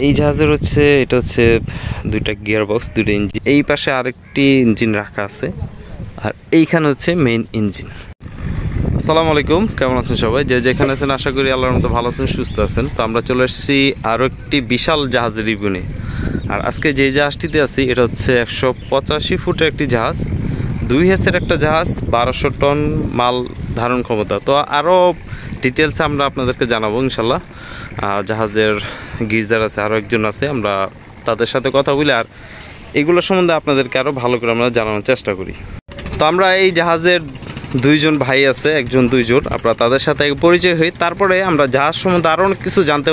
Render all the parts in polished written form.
এই জাহাজের হচ্ছে এটা হচ্ছে দুইটা গিয়ার বক্স, দুইটা ইঞ্জিন। এই পাশে আরেকটি ইঞ্জিন রাখা আছে, আর এইখানে হচ্ছে মেইন ইঞ্জিন। আসসালামু আলাইকুম, কেমন আছেন সবাই? যে যেখানে আছেন আশা করি আল্লাহর মতো ভালো আছেন, সুস্থ আছেন। তো আমরা চলে এসেছি আরও একটি বিশাল জাহাজের রিভিউ নিয়ে। আর আজকে যে জাহাজটিতে আছি এটা হচ্ছে 185 ফুটের একটি জাহাজ, 2 হেসের একটা জাহাজ, 1200 টন মাল ধারণ ক্ষমতা। তো আরও ডিটেলসে আমরা আপনাদেরকে জানাবো ইনশাল্লাহ। জাহাজের গির্জার আছে, আরও একজন আছে, আমরা তাদের সাথে কথা বলি আর এগুলো সম্বন্ধে আপনাদেরকে আরও ভালো করে আমরা জানানোর চেষ্টা করি। তো আমরা এই জাহাজের দুইজন ভাই আছে, একজন দুইজন, আপনারা তাদের সাথে পরিচয় হই, তারপরে আমরা জাহাজ সম্বন্ধে আরও অনেক কিছু জানতে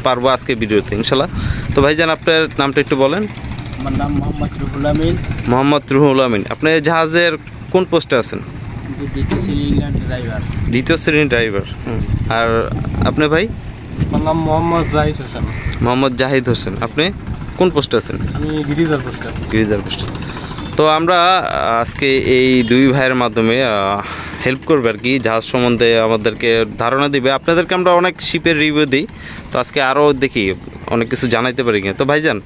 পারবো আজকে ভিডিওতে ইনশাল্লাহ। তো ভাইজান, আপনার নামটা একটু বলেন। আমার নাম মোহাম্মদ রুহুল আমিন। মোহাম্মদ রুহুল আমিন। আপনি জাহাজের কোন পোস্টে আছেন? দ্বিতীয় শ্রেণীর ড্রাইভার। দ্বিতীয় শ্রেণীর ড্রাইভার। আর আপনি ভাই? আমার নাম মোহাম্মদ জাহিদ হোসেন। মোহাম্মদ জাহিদ হোসেন। আপনি কোন পোস্টে আছেন? আমি গিরিজার পোস্টে আছি। গিরিজার পোস্টে। তো আমরা আজকে এই দুই ভাইয়ের মাধ্যমে হেল্প করবে আর কি, জাহাজ সম্বন্ধে আমাদেরকে ধারণা দিবে। আপনাদেরকে আমরা অনেক শিপের রিভিউ দিই, তো আজকে আরও দেখি অনেক কিছু জানাইতে পারি কিনা। তো ভাইজান,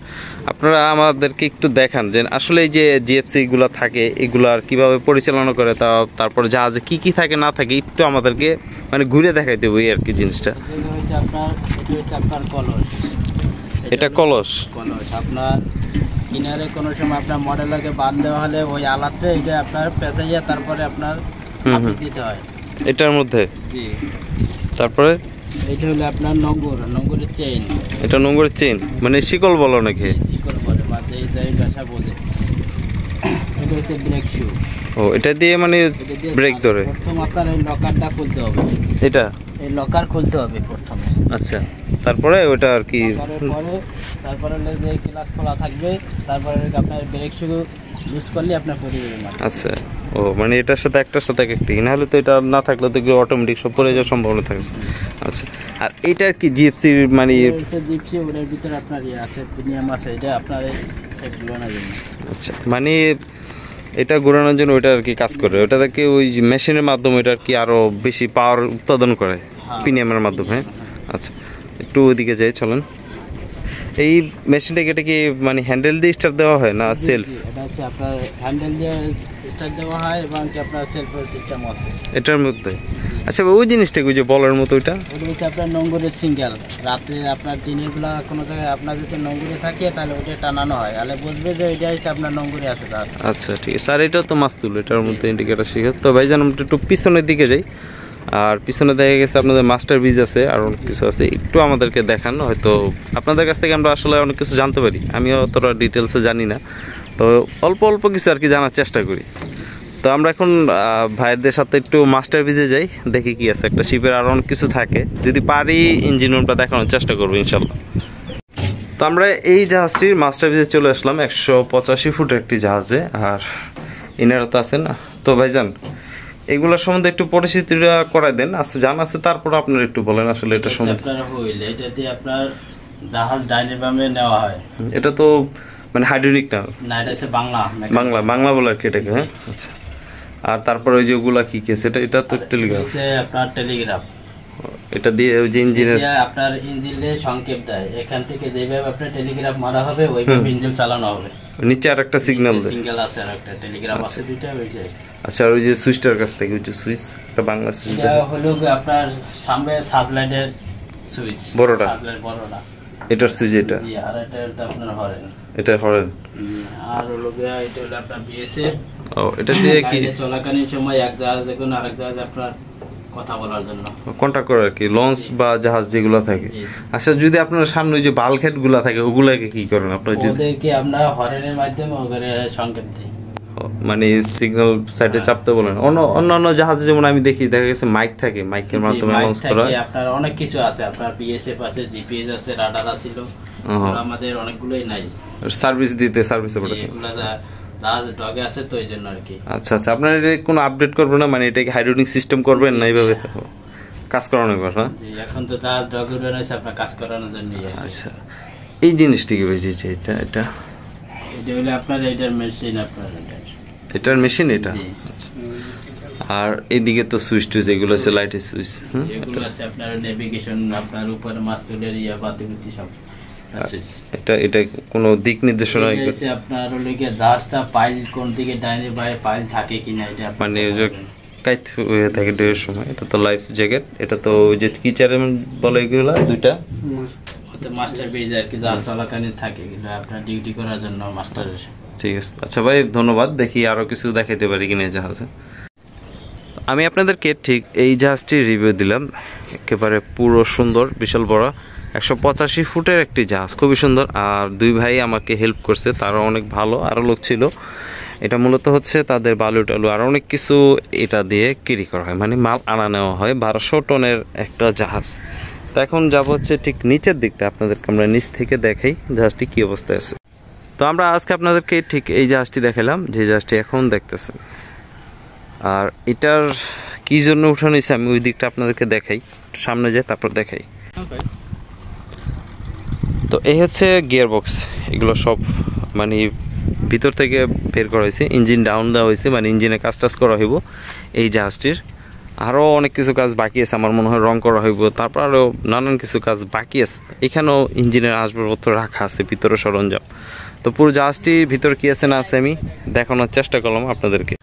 আপনারা আমাদেরকে একটু দেখান যে আসলে এই যে জিএফসিগুলো থাকে এগুলো আর কীভাবে পরিচালনা করে, তারপর জাহাজে কী কী থাকে না থাকে একটু আমাদেরকে মানে ঘুরে দেখাই দেবো এই আর কি জিনিসটা। আপনার কলস। এটা কলস। কলস আপনার কিনারে কোনো সময় আপনার মডেলকে বাঁধ দেওয়া হলে ওই আলাদটা এটা আপনার পেঁচাইয়া তারপরে আপনার দিতে হয় এটার মধ্যে। জি। তারপরে এটা হলো আপনার নঙ্গরের চেইন। এটা নঙ্গরের চেইন মানে শিকল বলো নাকি? শিকল বলে বা যেই ভাষা বোঝে। এটা হচ্ছে ব্রেক শু। ও, এটা দিয়ে মানে ব্রেক ধরে। প্রথম আপনার এই লকারটা খুলতে হবে। এটা এই লকার খুলতে হবে প্রথমে। আচ্ছা, তারপরে ওটা আর কি তারপরে যে ক্লাস খোলা থাকবে, তারপরে আপনার ব্রেক শু ইউজ করলে আপনার পড়ে যাবে না। আচ্ছা, ও মানে এটার সাথে একটার সাথে একটি, না হলে তো এটা না থাকলে তো অটোমেটিক সব পড়ে যাওয়ার সম্ভাবনা থাকে। আচ্ছা, আর এটার কি জিএফসি মানে জিপসি ওর ভিতরে আপনার ইয়ে আছে, প্রিমিয়াম আছে, এটা আপনার সেট ঘোরানোর জন্য। আচ্ছা, মানে এটা ঘোরানোর জন্য ওইটা আর কি কাজ করে, ওটা থেকে ওই মেশিনের মাধ্যমে এটা আর কি আরও বেশি পাওয়ার উৎপাদন করে প্রিমিয়ামের মাধ্যমে। আচ্ছা, একটু ওইদিকে যাই, চলেন। এই মেশিনটাকে এটা কি মানে হ্যান্ডেল দিয়ে স্টার্ট দেওয়া হয় না সেলফ? এটা হচ্ছে আপনার হ্যান্ডেল দিয়ে স্টার্ট দেওয়া হয় এবং কি আপনার সেলফ সিস্টেম আছে এটার মধ্যে। আচ্ছা, ওই জিনিসটা ওই যে বলার মতো ওইটা হচ্ছে আপনার নঙ্গরের সিঙ্গেল। রাত্রে আপনার দিনের বেলা কোনো জায়গায় আপনার যদি নঙ্গরে থাকে তাহলে ওইটা টানানো হয়, তাহলে বুঝবে যে ওইটা হচ্ছে আপনার নঙ্গরে আছে। আচ্ছা, ঠিক আছে। আর এটা তো মাস্তুল, এটার মধ্যে ইন্ডিকেটার শিখে। তো ভাইজান, আমরা একটু পিছনের দিকে যাই, আর পিছনে দেখা গেছে আপনাদের মাস্টার ব্রিজ আছে, আর অনেক কিছু আছে, একটু আমাদেরকে দেখান। হয়তো আপনাদের কাছ থেকে আমরা আসলে অনেক কিছু জানতে পারি, আমিও অতটা ডিটেলসে জানি না, তো অল্প অল্প কিছু আর কি জানার চেষ্টা করি। তো আমরা এখন ভাইদের সাথে একটু মাস্টার ব্রিজে যাই, দেখি কি আছে। একটা শিপের আরও অনেক কিছু থাকে, যদি পারি ইঞ্জিন রুমটা দেখানোর চেষ্টা করবো ইনশাল্লাহ। তো আমরা এই জাহাজটির মাস্টার ব্রিজে চলে আসলাম, 185 ফুটের একটি জাহাজে, আর ইনারা তো আছেন না। তো ভাইজান, এগুলোর সম্বন্ধে একটু পরিচিতিটা করাই দেন, জানা আছে, তারপর আপনার একটু বলেন আসলে এটা সম্বন্ধে। আপনার হুইল, এটা দিয়ে আপনার জাহাজ ডাইনামামে নেওয়া হয়। এটা তো মানে হাইড্রোলিক না? না, এটা হচ্ছে বাংলা বাংলা বলে আর কি এটাকে। হ্যাঁ, আচ্ছা। আর তারপর ওই যে ওগুলা কি কি সেটা, এটা তো টেলিগ্রাফ। আপনার টেলিগ্রাফ, এটা দিয়ে ওই যে ইঞ্জিনের আপনার ইঞ্জিনে সংকেত দেয়, এখান থেকে যেভাবে আপনার টেলিগ্রাফ মারা হবে ওইভাবে ইঞ্জিন চালানো হবে। নিচে আর একটা সিগন্যাল দেয়, সিঙ্গেল আছে আর একটা টেলিগ্রাফ আছে, দুইটা ওই যে। আচ্ছা, আর ওই যে সুইচটার কাছটা কি, ওই যে সুইচ, এটা বাংলা সুইচ, এটা হলো আপনার সামনে সাবলাইটের সুইচ, বড়টা, বড়টা এটার সুইচ এটা। জি, আর এটা আপনার হরেন, এটা হরেন। আর হলো এটা হলো আপনার বিএসএফ। ও, এটা দিয়ে কি চলাকালীন সময় এক জাহাজ দেখুন আরেক জাহাজ আপনার কথা বলার জন্য কন্টাক্ট করে আর কি, লঞ্চ বা জাহাজ যেগুলো থাকে। আচ্ছা, যদি আপনার সামনে ওই যে বাল্কহেড গুলা থাকে ওগুলাকে কি করেন আপনারা? ওদেরকে আমরা হরেনের মাধ্যমে ওখানে সংকেত দিই, মানে সিগন্যাল সাইডে চাপতে বলেন। অন্যান্য জাহাজে যেমন আমি দেখি দেখা গেছে মাইক থাকে, মাইকের মাধ্যমে অ্যানাউন্স করা হয়। আপনার অনেক কিছু আছে, আপনার বিএসএফ আছে, জিপিএস আছে, রাডার আছে, আমাদের অনেকগুলোই নাই। সার্ভিস দিতে সার্ভিসে পড়েছে জাহাজ ডগে আছে তো এইজন্য আর কি। আচ্ছা আচ্ছা, আপনারা এটা কোনো আপডেট করবেন না, মানে এটাকে হাইড্রোলিক সিস্টেম করবেন না এইভাবে কাজ করানোর কথা? জি, এখন তো জাহাজ ডগে রয়েছে আপনার কাজ করানোর জন্য। আচ্ছা, এই জিনিসটি কি বুঝেছি, এটা এটা এটা হলো আপনার এটার মেশিন, আপনার এটার মেশিন এটা। আচ্ছা, আর এইদিকে তো সুইচ টুইচ এগুলো আছে, লাইটের সুইচ, এগুলো আছে আপনার নেভিগেশন, আপনার উপরে মাস্তুলের বাতিবুতি সব। এটা এটা কোনো দিক নির্দেশনা আপনার হলো গিয়ে জাহাজটা পাইল কোন দিকে ডাইনে বাইরে পাইল থাকে কিনা এটা মানে ওই যে কাইত হয়ে থাকে ডের সময়। এটা তো লাইফ জ্যাকেট, এটা তো ওই যে কি চারেন বলে এগুলো দুইটা মাস্টার বেজ আর কি, জাহাজ চলাকালীন থাকে কিন্তু আপনার ডিউটি করার জন্য মাস্টার এসে। ঠিক আছে, আচ্ছা ভাই ধন্যবাদ। দেখি আরও কিছু দেখাইতে পারি কিনা জাহাজে। আমি আপনাদেরকে ঠিক এই জাহাজটির রিভিউ দিলাম, একেবারে পুরো সুন্দর, বিশাল বড় 185 ফুটের একটি জাহাজ, খুবই সুন্দর। আর দুই ভাই আমাকে হেল্প করছে, তারা অনেক ভালো, আরও লোক ছিল। এটা মূলত হচ্ছে তাদের বালু টালু আর অনেক কিছু এটা দিয়ে ক্যারি করা হয়, মানে মাল আনা নেওয়া হয়। 1200 টনের একটা জাহাজ। তো এখন যাব হচ্ছে ঠিক নিচের দিকটা, আপনাদেরকে আমরা নিচ থেকে দেখাই জাহাজটি কী অবস্থায় আছে। তো আমরা আজকে আপনাদেরকে ঠিক এই জাহাজটি দেখালাম, যে জাহাজটি এখন দেখতেছেন। আর এটার কী জন্য উঠানো হয়েছে আমি ওই দিকটা আপনাদেরকে দেখাই, সামনে যাই তারপর দেখাই। তো এই হচ্ছে গিয়ার বক্স, এগুলো সব মানে ভিতর থেকে বের করা হয়েছে, ইঞ্জিন ডাউন দেওয়া হয়েছে, মানে ইঞ্জিনে কাজ টাজ করা হইব এই জাহাজটির। আরও অনেক কিছু কাজ বাকি আছে, আমার মনে হয় রং করা হইব, তারপর আরও নানান কিছু কাজ বাকি আছে। এখানেও ইঞ্জিনের আসবাবপত্র রাখা আছে, ভিতরে সরঞ্জাম। তো পুরো জাহাজটির ভিতরে কী আছে না আছে আমি দেখানোর চেষ্টা করলাম আপনাদেরকে।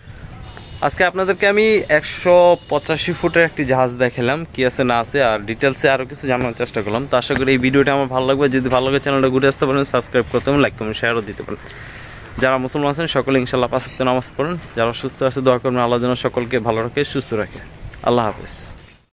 আজকে আপনাদেরকে আমি 185 ফুটের একটি জাহাজ দেখালাম, কি আছে না আছে, আর ডিটেলসে আরও কিছু জানানোর চেষ্টা করলাম। তো আশা করি এই ভিডিওটা আমার ভালো লাগবে। যদি ভালো লাগে চ্যানেলটা ঘুরে আসতে পারেন, সাবস্ক্রাইব করতে পারেন, লাইক কমেন্ট শেয়ারও দিতে পারেন। যারা মুসলমান আছেন সকলে ইনশাআল্লাহ 5 ওয়াক্ত নামাজ পড়েন। যারা সুস্থ আছে দোয়া করবেন আল্লাহ যেন সকলকে ভালো রাখে, সুস্থ রাখে। আল্লাহ হাফেজ।